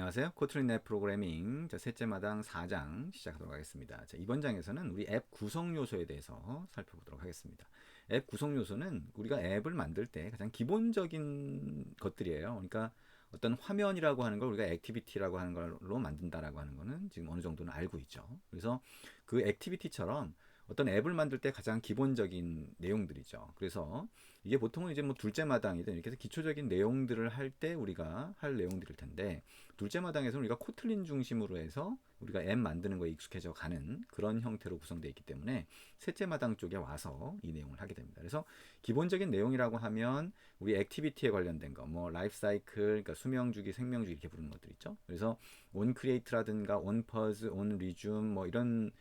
안녕하세요. 코트린 앱 프로그래밍 셋째 마당 4장 시작하도록 하겠습니다. 이번 장에서는 우리 앱 구성 요소에 대해서 살펴보도록 하겠습니다. 앱 구성 요소는 우리가 앱을 만들 때 가장 기본적인 것들이에요. 그러니까 어떤 화면이라고 하는 걸 우리가 액티비티라고 하는 걸로 만든다라고 하는 거는 지금 어느 정도는 알고 있죠. 그래서 그 액티비티처럼 어떤 앱을 만들 때 가장 기본적인 내용들이죠. 그래서 이게 보통은 이제 뭐 둘째 마당이든 이렇게 해서 기초적인 내용들을 할 때 우리가 할 내용들일 텐데, 둘째 마당에서는 우리가 코틀린 중심으로 해서 우리가 앱 만드는 거에 익숙해져 가는 그런 형태로 구성되어 있기 때문에 셋째 마당 쪽에 와서 이 내용을 하게 됩니다. 그래서 기본적인 내용이라고 하면 우리 액티비티에 관련된 거, 뭐 라이프 사이클, 그러니까 수명 주기, 생명 주기 이렇게 부르는 것들 있죠. 그래서 온 크리에이트라든가 온 퍼즈, 온 리줌 뭐 이런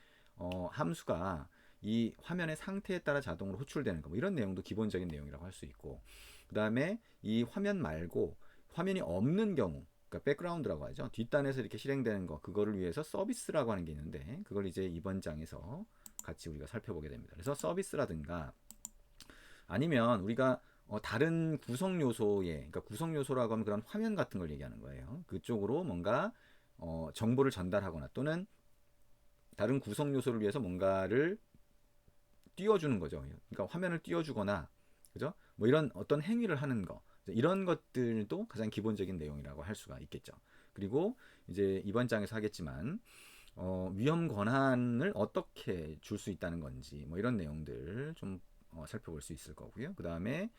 함수가 이 화면의 상태에 따라 자동으로 호출되는 거, 뭐 이런 내용도 기본적인 내용이라고 할 수 있고, 그 다음에 이 화면 말고 화면이 없는 경우, 그러니까 백그라운드라고 하죠. 뒷단에서 이렇게 실행되는 거, 그거를 위해서 서비스라고 하는 게 있는데, 그걸 이제 이번 장에서 같이 우리가 살펴보게 됩니다. 그래서 서비스라든가 아니면 우리가 다른 구성 요소에, 그러니까 구성 요소라고 하면 그런 화면 같은 걸 얘기하는 거예요. 그쪽으로 뭔가 정보를 전달하거나 또는 다른 구성 요소를 위해서 뭔가를 띄워주는 거죠. 그러니까 화면을 띄워주거나, 그죠? 뭐 이런 어떤 행위를 하는 거, 이런 것들도 가장 기본적인 내용이라고 할 수가 있겠죠. 그리고 이제 이번 장에서 하겠지만 위험 권한을 어떻게 줄 수 있다는 건지, 뭐 이런 내용들 좀 살펴볼 수 있을 거고요. 그 다음에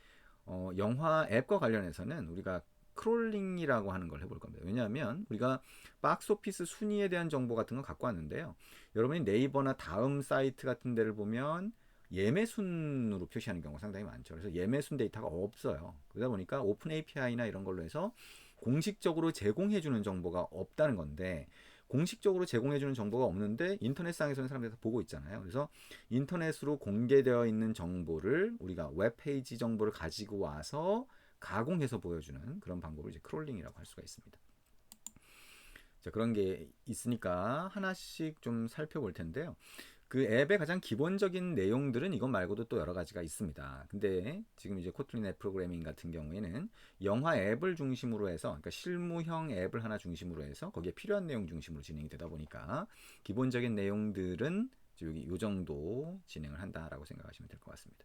영화 앱과 관련해서는 우리가 크롤링이라고 하는 걸 해볼 겁니다. 왜냐하면 우리가 박스오피스 순위에 대한 정보 같은 거 갖고 왔는데요. 여러분이 네이버나 다음 사이트 같은 데를 보면 예매순으로 표시하는 경우가 상당히 많죠. 그래서 예매순 데이터가 없어요. 그러다 보니까 오픈 API나 이런 걸로 해서 공식적으로 제공해주는 정보가 없다는 건데, 공식적으로 제공해주는 정보가 없는데 인터넷상에서는 사람들이 다 보고 있잖아요. 그래서 인터넷으로 공개되어 있는 정보를 우리가 웹페이지 정보를 가지고 와서 가공해서 보여주는 그런 방법을 이제 크롤링이라고 할 수가 있습니다. 자, 그런 게 있으니까 하나씩 좀 살펴볼 텐데요. 그 앱의 가장 기본적인 내용들은 이것 말고도 또 여러 가지가 있습니다. 근데 지금 이제 코틀린 앱 프로그래밍 같은 경우에는 영화 앱을 중심으로 해서, 그러니까 실무형 앱을 하나 중심으로 해서 거기에 필요한 내용 중심으로 진행이 되다 보니까 기본적인 내용들은 여기 요 정도 진행을 한다라고 생각하시면 될 것 같습니다.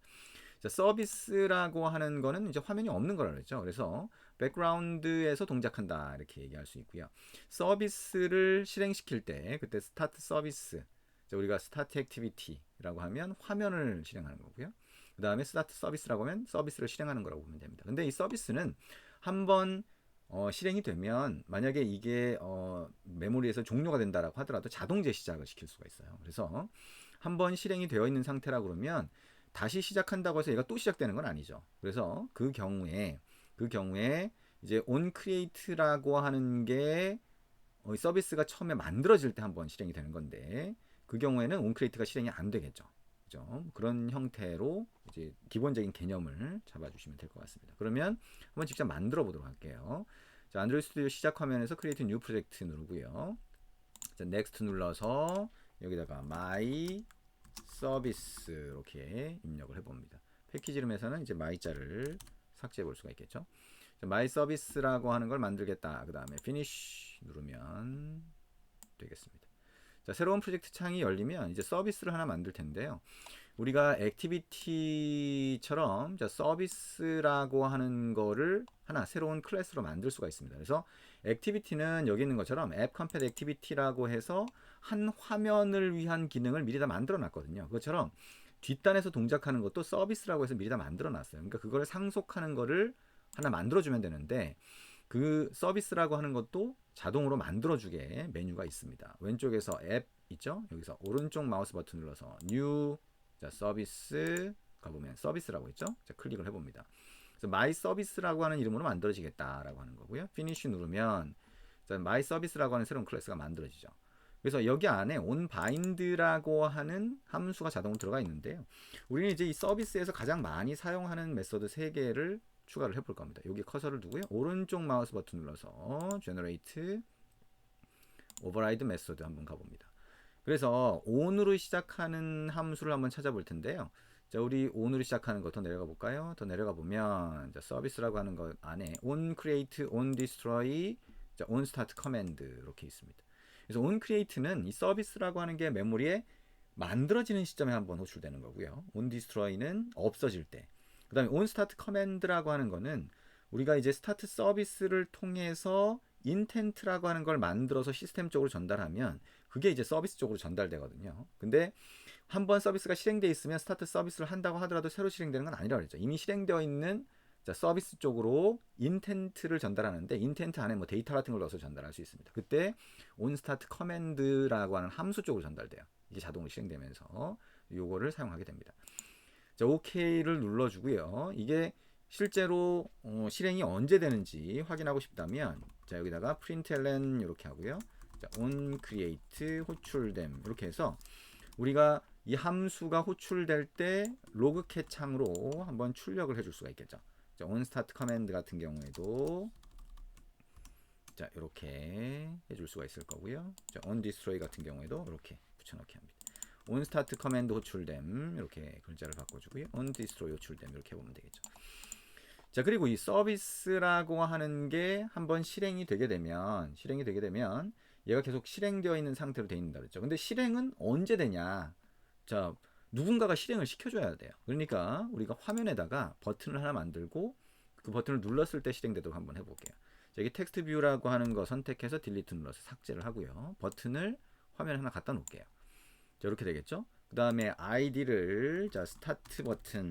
자, 서비스라고 하는 거는 이제 화면이 없는 거라 그랬죠. 그래서 백그라운드에서 동작한다 이렇게 얘기할 수 있고요. 서비스를 실행시킬 때 그때 스타트 서비스, 우리가 스타트 액티비티라고 하면 화면을 실행하는 거고요. 그 다음에 스타트 서비스라고 하면 서비스를 실행하는 거라고 보면 됩니다. 근데 이 서비스는 한번 실행이 되면 만약에 이게 메모리에서 종료가 된다라고 하더라도 자동 재시작을 시킬 수가 있어요. 그래서 한번 실행이 되어 있는 상태라 그러면 다시 시작한다고 해서 얘가 또 시작되는 건 아니죠. 그래서 그 경우에 이제 on create라고 하는 게 서비스가 처음에 만들어질 때 한번 실행이 되는 건데, 그 경우에는 on create가 실행이 안 되겠죠. 그죠? 그런 형태로 이제 기본적인 개념을 잡아주시면 될 것 같습니다. 그러면 한번 직접 만들어 보도록 할게요. 자, 안드로이드 스튜디오 시작 화면에서 크리에이트 뉴 프로젝트 누르고요. 자, 넥스트 눌러서 여기다가 my 서비스 이렇게 입력을 해봅니다. 패키지 룸에서는 이제 my자를 삭제해 볼 수가 있겠죠. my 서비스라고 하는 걸 만들겠다. 그 다음에 finish 누르면 되겠습니다. 자, 새로운 프로젝트 창이 열리면 이제 서비스를 하나 만들 텐데요. 우리가 액티비티처럼 서비스라고 하는 거를 하나 새로운 클래스로 만들 수가 있습니다. 그래서 액티비티는 여기 있는 것처럼 앱 컴팻 액티비티라고 해서 한 화면을 위한 기능을 미리 다 만들어 놨거든요. 그것처럼 뒷단에서 동작하는 것도 서비스라고 해서 미리 다 만들어 놨어요. 그러니까 그걸 상속하는 거를 하나 만들어 주면 되는데, 그 서비스라고 하는 것도 자동으로 만들어주게 메뉴가 있습니다. 왼쪽에서 앱 있죠? 여기서 오른쪽 마우스 버튼 눌러서 뉴, 자, 서비스 가보면 서비스라고 있죠? 자, 클릭을 해봅니다. 그래서 마이 서비스라고 하는 이름으로 만들어지겠다라고 하는 거고요. 피니쉬 누르면 자, 마이 서비스라고 하는 새로운 클래스가 만들어지죠. 그래서 여기 안에 onBind라고 하는 함수가 자동으로 들어가 있는데요. 우리는 이제 이 서비스에서 가장 많이 사용하는 메소드 3개를 추가를 해볼 겁니다. 여기 커서를 두고요. 오른쪽 마우스 버튼 눌러서 generate override method 한번 가봅니다. 그래서 on으로 시작하는 함수를 한번 찾아볼 텐데요. 자, 우리 on으로 시작하는 거 더 내려가 볼까요? 더 내려가 보면 자, 서비스라고 하는 것 안에 on create, on destroy, 자, on start command 이렇게 있습니다. 그래서 on create는 이 서비스라고 하는 게 메모리에 만들어지는 시점에 한번 호출되는 거고요. on destroy는 없어질 때. 그다음에 on start command라고 하는 거는 우리가 이제 스타트 서비스를 통해서 intent라고 하는 걸 만들어서 시스템 쪽으로 전달하면 그게 이제 서비스 쪽으로 전달되거든요. 근데 한번 서비스가 실행되어 있으면 스타트 서비스를 한다고 하더라도 새로 실행되는 건 아니라고 그랬죠. 이미 실행되어 있는 자, 서비스 쪽으로 인텐트를 전달하는데 인텐트 안에 뭐 데이터 같은 걸 넣어서 전달할 수 있습니다. 그때 onStart command라고 하는 함수 쪽으로 전달돼요. 이게 자동으로 실행되면서 요거를 사용하게 됩니다. 자, OK를 눌러주고요. 이게 실제로 실행이 언제 되는지 확인하고 싶다면 자, 여기다가 println 이렇게 하고요. 자, on create 호출됨 이렇게 해서 우리가 이 함수가 호출될 때 로그캣 창으로 한번 출력을 해줄 수가 있겠죠. 자, onStart command 같은 경우에도 자, 이렇게 해줄 수가 있을 거고요. 자, onDestroy 같은 경우에도 이렇게 붙여넣기 합니다. onStart command 호출됨 이렇게 글자를 바꿔주고요. onDestroy 호출됨 이렇게 해보면 되겠죠. 자, 그리고 이 서비스라고 하는 게 한번 실행이 되게 되면 얘가 계속 실행되어 있는 상태로 되어 있는다 그랬죠. 근데 실행은 언제 되냐? 자, 누군가가 실행을 시켜줘야 돼요. 그러니까 우리가 화면에다가 버튼을 하나 만들고 그 버튼을 눌렀을 때 실행되도록 한번 해볼게요. 자, 여기 텍스트 뷰라고 하는 거 선택해서 딜리트 눌러서 삭제를 하고요. 버튼을 화면에 하나 갖다 놓을게요. 자, 이렇게 되겠죠? 그 다음에 아이디를 자, 스타트 버튼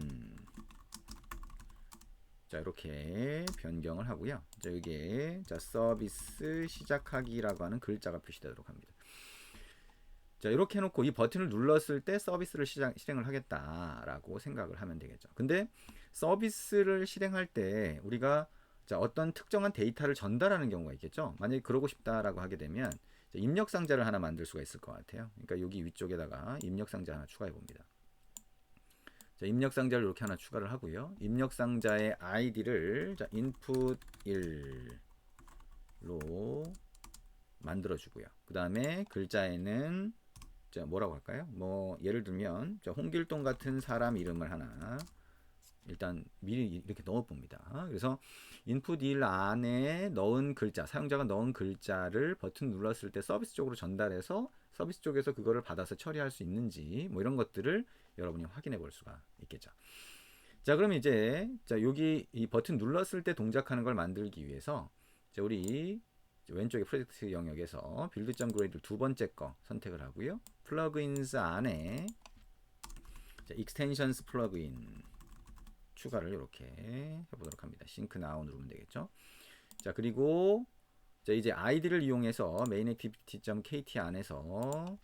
자, 이렇게 변경을 하고요. 자, 여기에 자, 서비스 시작하기라고 하는 글자가 표시되도록 합니다. 자, 이렇게 해놓고 이 버튼을 눌렀을 때 서비스를 실행을 하겠다라고 생각을 하면 되겠죠. 근데 서비스를 실행할 때 우리가 자, 어떤 특정한 데이터를 전달하는 경우가 있겠죠. 만약에 그러고 싶다라고 하게 되면 자, 입력 상자를 하나 만들 수가 있을 것 같아요. 그러니까 여기 위쪽에다가 입력 상자 하나 추가해 봅니다. 자, 입력 상자를 이렇게 하나 추가를 하고요. 입력 상자의 아이디를 자, input 1로 만들어 주고요. 그 다음에 글자에는 자, 뭐라고 할까요? 뭐 예를 들면 자, 홍길동 같은 사람 이름을 하나 일단 미리 이렇게 넣어 봅니다. 그래서 input 1 안에 넣은 글자, 사용자가 넣은 글자를 버튼 눌렀을 때 서비스 쪽으로 전달해서 서비스 쪽에서 그거를 받아서 처리할 수 있는지 뭐 이런 것들을 여러분이 확인해 볼 수가 있겠죠. 자, 그럼 이제 자, 여기 이 버튼 눌렀을 때 동작하는 걸 만들기 위해서 자, 우리 왼쪽에 프로젝트 영역에서 build.gradle 두 번째 거 선택을 하고요. 플러그인스 안에 자, extensions 플러그인 추가를 이렇게 해보도록 합니다. sync now 누르면 되겠죠. 자, 그리고 자, 이제 아이디를 이용해서 mainActivity.kt 안에서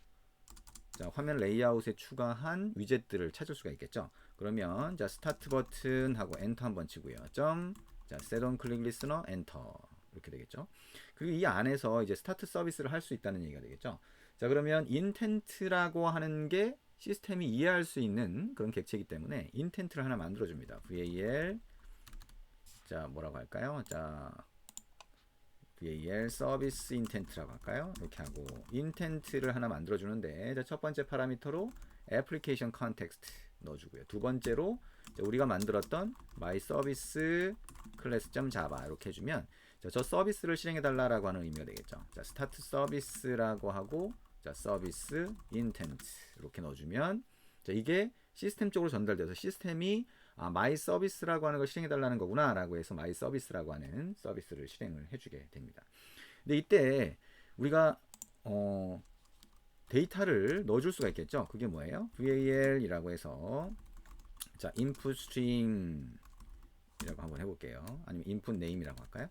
자, 화면 레이아웃에 추가한 위젯들을 찾을 수가 있겠죠. 그러면 자, 스타트 버튼 하고 엔터 한번 치고요. 자, set on click listener 엔터 이렇게 되겠죠. 그리고 이 안에서 이제 스타트 서비스를 할 수 있다는 얘기가 되겠죠. 자, 그러면 intent라고 하는 게 시스템이 이해할 수 있는 그런 객체이기 때문에 intent를 하나 만들어 줍니다. VAL 자, 뭐라고 할까요? 자, VAL 서비스 intent라고 할까요? 이렇게 하고 intent를 하나 만들어 주는데 자, 첫 번째 파라미터로 application context 넣어 주고요. 두 번째로 자, 우리가 만들었던 my service class.java 이렇게 해 주면 자, 저 서비스를 실행해 달라라고 하는 의미가 되겠죠. 자, start service라고 하고 자, 서비스 intent 이렇게 넣어 주면 자, 이게 시스템 쪽으로 전달돼서 시스템이 my service라고 하는 걸 실행해 달라는 거구나 라고 해서 my service라고 하는 서비스를 실행을 해주게 됩니다. 근데 이때 우리가 데이터를 넣어줄 수가 있겠죠. 그게 뭐예요? VAL이라고 해서 자, input string 이라고 한번 해볼게요. 아니면 input name이라고 할까요?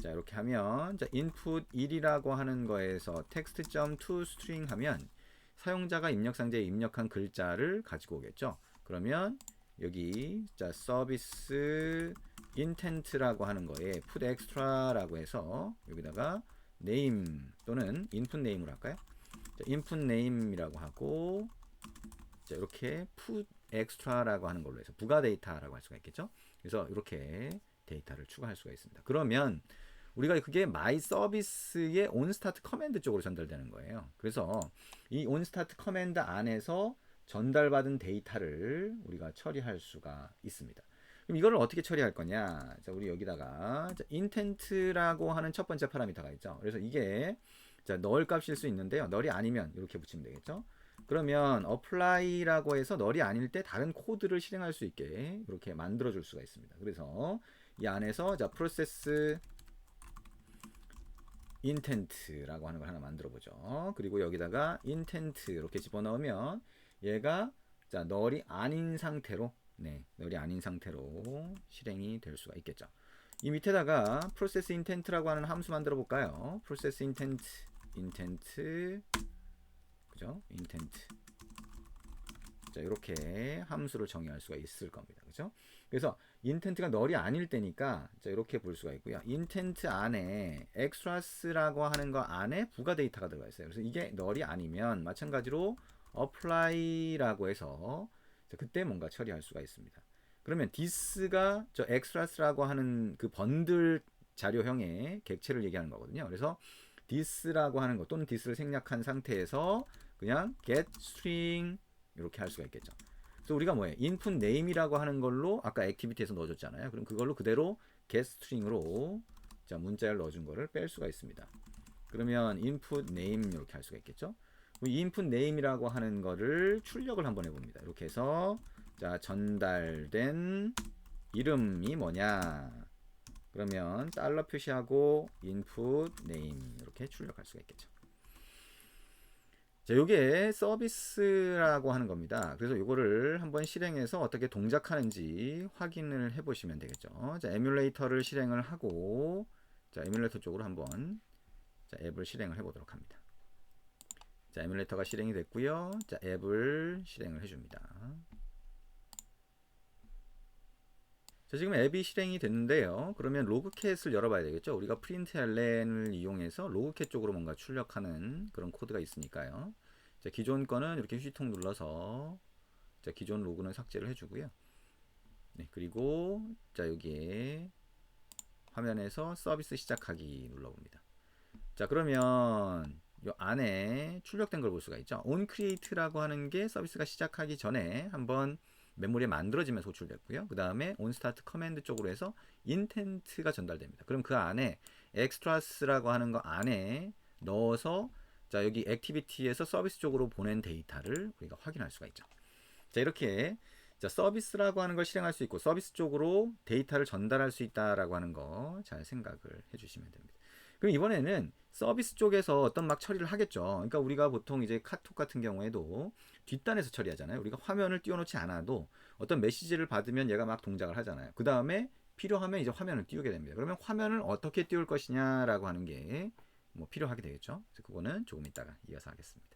자, 이렇게 하면 자, input 1이라고 하는 거에서 text.toString 하면 사용자가 입력 상자에 입력한 글자를 가지고 오겠죠. 그러면 여기 자, 서비스 intent라고 하는 거에 put extra라고 해서 여기다가 name 또는 input name으로 할까요? 자, input name이라고 하고 자, 이렇게 put extra라고 하는 걸로 해서 부가 데이터라고 할 수가 있겠죠. 그래서 이렇게 데이터를 추가할 수가 있습니다. 그러면 우리가 그게 my service의 onStart command 쪽으로 전달되는 거예요. 그래서 이 onStart command 안에서 전달받은 데이터를 우리가 처리할 수가 있습니다. 그럼 이거를 어떻게 처리할 거냐? 자, 우리 여기다가 자, intent라고 하는 첫 번째 파라미터가 있죠. 그래서 이게 자, null 값일 수 있는데요. null이 아니면 이렇게 붙이면 되겠죠. 그러면 apply라고 해서 null이 아닐 때 다른 코드를 실행할 수 있게 이렇게 만들어 줄 수가 있습니다. 그래서 이 안에서 자, process intent라고 하는 걸 하나 만들어 보죠. 그리고 여기다가 intent 이렇게 집어넣으면 얘가 자, null이 아닌 상태로 null이 아닌 상태로 실행이 될 수가 있겠죠. 이 밑에다가 process intent라고 하는 함수 만들어 볼까요? process intent 그죠? intent 자, 이렇게 함수를 정의할 수가 있을 겁니다. 그죠? 그래서 intent가 null이 아닐 때니까 자, 이렇게 볼 수가 있고요. intent 안에 extras라고 하는 거 안에 부가 데이터가 들어가 있어요. 그래서 이게 null이 아니면 마찬가지로 apply라고 해서 자, 그때 뭔가 처리할 수가 있습니다. 그러면 this가 저 extras라고 하는 그 번들 자료형의 객체를 얘기하는 거거든요. 그래서 this라고 하는 것 또는 this를 생략한 상태에서 그냥 get string 이렇게 할 수가 있겠죠. 그래서 우리가 뭐예요? input name이라고 하는 걸로 아까 액티비티에서 넣어줬잖아요. 그럼 그걸로 그대로 get string으로 자, 문자를 넣어준 거를 뺄 수가 있습니다. 그러면 input name 이렇게 할 수가 있겠죠. 이 input name이라고 하는 거를 출력을 한번 해봅니다. 이렇게 해서 자, 전달된 이름이 뭐냐? 그러면 달러 표시하고 input name 이렇게 출력할 수가 있겠죠. 자, 요게 서비스라고 하는 겁니다. 그래서 요거를 한번 실행해서 어떻게 동작하는지 확인을 해 보시면 되겠죠. 자, 에뮬레이터를 실행을 하고 자, 에뮬레이터 쪽으로 한번 자, 앱을 실행을 해 보도록 합니다. 자, 에뮬레이터가 실행이 됐고요. 자, 앱을 실행을 해 줍니다. 자, 지금 앱이 실행이 됐는데요. 그러면 로그캣을 열어봐야 되겠죠. 우리가 println을 이용해서 로그캣 쪽으로 뭔가 출력하는 그런 코드가 있으니까요. 자, 기존 거는 이렇게 휴지통 눌러서 자, 기존 로그는 삭제를 해주고요. 네, 그리고 자, 여기에 화면에서 서비스 시작하기 눌러봅니다. 자, 그러면 이 안에 출력된 걸 볼 수가 있죠. onCreate라고 하는 게 서비스가 시작하기 전에 한번 메모리에 만들어지면서 호출됐고요. 그 다음에 onStart 커맨드 쪽으로 해서 intent가 전달됩니다. 그럼 그 안에 extras라고 하는 거 안에 넣어서 자, 여기 액티비티에서 서비스 쪽으로 보낸 데이터를 우리가 확인할 수가 있죠. 자, 이렇게 자, 서비스라고 하는 걸 실행할 수 있고 서비스 쪽으로 데이터를 전달할 수 있다라고 하는 거 잘 생각을 해주시면 됩니다. 그럼 이번에는 서비스 쪽에서 어떤 막 처리를 하겠죠. 그러니까 우리가 보통 이제 카톡 같은 경우에도 뒷단에서 처리하잖아요. 우리가 화면을 띄워놓지 않아도 어떤 메시지를 받으면 얘가 막 동작을 하잖아요. 그 다음에 필요하면 이제 화면을 띄우게 됩니다. 그러면 화면을 어떻게 띄울 것이냐라고 하는 게 뭐 필요하게 되겠죠. 그래서 그거는 조금 이따가 이어서 하겠습니다.